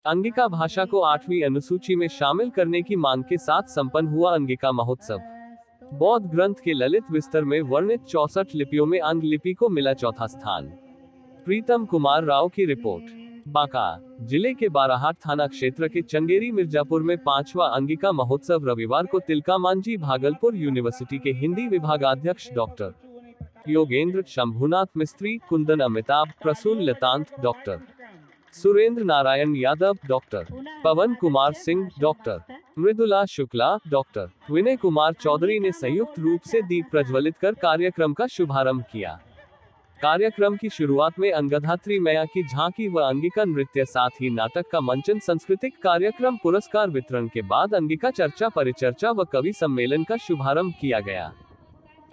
अंगिका भाषा को 8वीं अनुसूची में शामिल करने की मांग के साथ संपन्न हुआ अंगिका महोत्सव। बौद्ध ग्रंथ के ललित विस्तर में वर्णित 64 लिपियों में अंग लिपि को मिला चौथा स्थान। प्रीतम कुमार राव की रिपोर्ट। बांका जिले के बाराहाट थाना क्षेत्र के चंगेरी मिर्जापुर में 5वां अंगिका महोत्सव रविवार को तिलका मांझी भागलपुर यूनिवर्सिटी के हिंदी विभागाध्यक्ष डॉक्टर योगेंद्र, शंभुनाथ मिस्त्री, Kundan Amitabh, Prasoon Latant, doctor Surendra Narayan Yadav, doctor Pawan Kumar Singh, doctor Mridula Shukla, doctor Vinay Kumar Chaudhary ने संयुक्त रूप से दीप प्रज्वलित कर कार्यक्रम का शुभारंभ किया। कार्यक्रम की शुरुआत में अंगधात्री मैया की झांकी व अंगिका नृत्य साथ ही नाटक का मंचन, सांस्कृतिक कार्यक्रम, पुरस्कार वितरण के बाद अंगिका चर्चा, परिचर्चा व कवि सम्मेलन का शुभारंभ किया गया।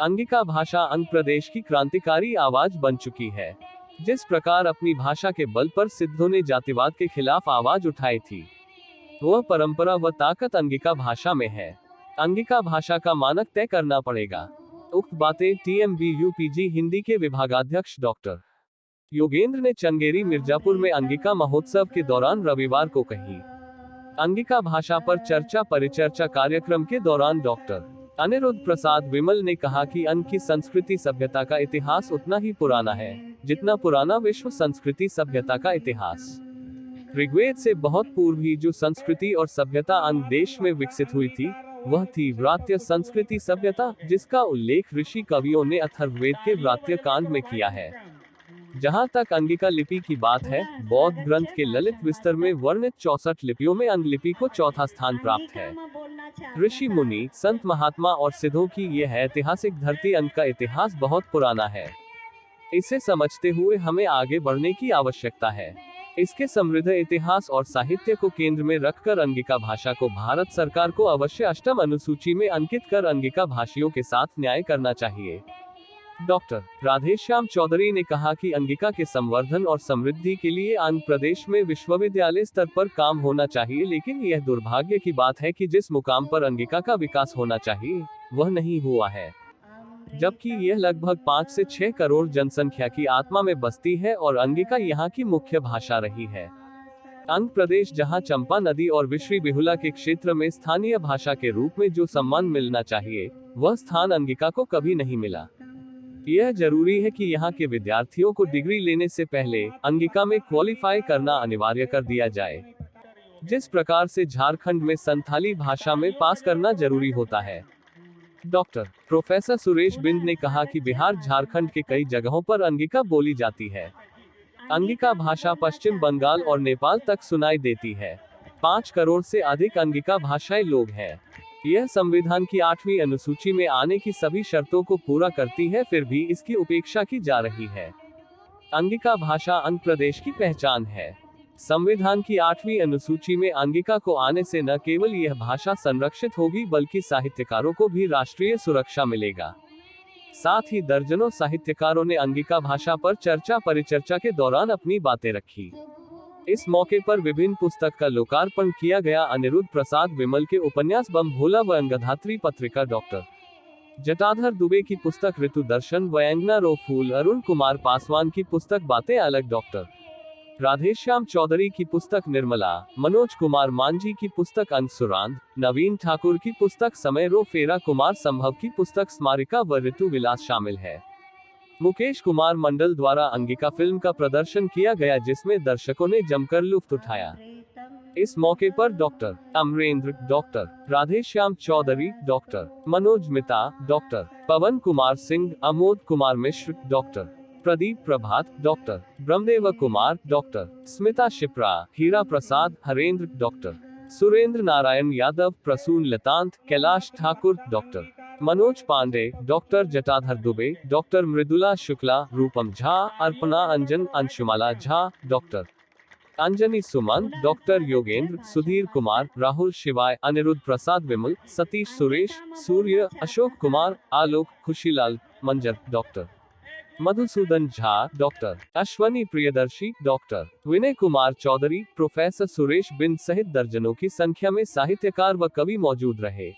अंगिका भाषा अंग प्रदेश की क्रांतिकारी आवाज बन चुकी है। जिस प्रकार अपनी भाषा के बल पर सिद्धों ने जातिवाद के खिलाफ आवाज उठाई थी, वह परंपरा व ताकत अंगिका भाषा में है। अंगिका भाषा का मानक तय करना पड़ेगा। उक्त बातें TMBUPG हिंदी के विभागाध्यक्ष डॉक्टर योगेंद्र ने चंगेरी मिर्जापुर में अंगिका महोत्सव के दौरान रविवार को कही। अंगिका भाषा पर चर्चा परिचर्चा कार्यक्रम के दौरान डॉक्टर अनिरुद्ध प्रसाद विमल ने कहा कि अंग की संस्कृति सभ्यता का इतिहास उतना ही पुराना है जितना पुराना विश्व संस्कृति सभ्यता का इतिहास। ऋग्वेद से बहुत पूर्व ही जो संस्कृति और सभ्यता अंग देश में विकसित हुई थी, वह थी व्रात्य संस्कृति सभ्यता, जिसका उल्लेख ऋषि कवियों ने अथर्ववेद के व्रात्य कांड में किया है। जहां तक अंगिका लिपि की बात है, बौद्ध ग्रंथ के ललित विस्तर में वर्णित 64 लिपियों में अंग लिपि को चौथा स्थान प्राप्त है। ऋषि मुनि, संत महात्मा और सिद्धों की यह ऐतिहासिक धरती अंग का इतिहास बहुत पुराना है। इसे समझते हुए हमें आगे बढ़ने की आवश्यकता है। इसके समृद्ध इतिहास और साहित्य को केंद्र में रखकर अंगिका भाषा को भारत सरकार को अवश्य 8वीं अनुसूची में अंकित कर अंगिका भाषियों के साथ न्याय करना चाहिए। डॉक्टर राधेश्याम चौधरी ने कहा कि अंगिका के संवर्धन और समृद्धि के लिए आंध्र प्रदेश में विश्वविद्यालय स्तर पर काम होना चाहिए, लेकिन यह दुर्भाग्य की बात है कि जिस मुकाम पर अंगिका का विकास होना चाहिए, वह नहीं हुआ है। जबकि यह लगभग 5 से 6 करोड़ जनसंख्या की आत्मा में बसती है और अंगिका यहाँ की मुख्य भाषा रही है। आंध्र प्रदेश जहाँ चंपा नदी और विश्री बिहुला के क्षेत्र में स्थानीय भाषा के रूप में जो सम्मान मिलना चाहिए, वह स्थान अंगिका को कभी नहीं मिला। यह जरूरी है कि यहाँ के विद्यार्थियों को डिग्री लेने से पहले अंगिका में क्वालिफाई करना अनिवार्य कर दिया जाए। जिस प्रकार से झारखंड में संथाली भाषा में पास करना जरूरी होता है। डॉक्टर प्रोफेसर सुरेश बिंद ने कहा कि बिहार, झारखंड के कई जगहों पर अंगिका बोली जाती है। अंगिका भाषा पश्चिम बंगाल और नेपाल तक सुनाई देती है। 5 करोड़ से अधिक अंगिका भाषाई लोग हैं। यह संविधान की 8वीं अनुसूची में आने की सभी शर्तों को पूरा करती है, फिर भी इसकी उपेक्षा की जा रही है। अंगिका भाषा आंध्र प्रदेश की पहचान है। संविधान की 8वीं अनुसूची में अंगिका को आने से न केवल यह भाषा संरक्षित होगी, बल्कि साहित्यकारों को भी राष्ट्रीय सुरक्षा मिलेगा। साथ ही दर्जनों साहित्यकारों ने अंगिका भाषा पर चर्चा परिचर्चा के दौरान अपनी बातें रखी। इस मौके पर विभिन्न पुस्तक का लोकार्पण किया गया। अनिरुद्ध प्रसाद विमल के उपन्यास बम भोला व अंगधात्री पत्रिका, डॉक्टर जटाधर दुबे की पुस्तक ऋतु दर्शन, वयांगना रो फूल, अरुण कुमार पासवान की पुस्तक बातें अलग, डॉक्टर राधेश्याम चौधरी की पुस्तक निर्मला, मनोज कुमार मांझी की पुस्तक अंशुरांध, नवीन ठाकुर की पुस्तक समय रो फेरा, कुमार संभव की पुस्तक स्मारिका व ऋतु विलास शामिल है। मुकेश कुमार मंडल द्वारा अंगिका फिल्म का प्रदर्शन किया गया, जिसमें दर्शकों ने जमकर लुत्फ उठाया। इस मौके पर doctor Amarendra, doctor Radheshyam Chaudhary, doctor Manoj Mita, doctor Pawan Kumar Singh, Amod Kumar Mishra, doctor Pradeep Prabhat, doctor Brahmdev Kumar, doctor Smita Shipra, Hira Prasad, Harendra, doctor Surendra Narayan Yadav, Prasoon Latant, Kailash Thakur, doctor Manoj Pandey, doctor Jatadhar Dubey, doctor Mridula Shukla, Rupam Jha, Arpana Anjan, Anshumala Jha, doctor Anjani Suman, doctor Yogendra, Sudhir Kumar, Rahul Shivay, Anirudh प्रसाद विमल, सतीश सुरेश, सूर्य, Ashok Kumar, Alok, Khushilal Manzar, doctor Madhusudan Jha, doctor Ashwani Priyadarshi, doctor Vinay Kumar Chaudhary, professor Suresh Bind सहित दर्जनों की संख्या में साहित्यकार व कवि मौजूद रहे।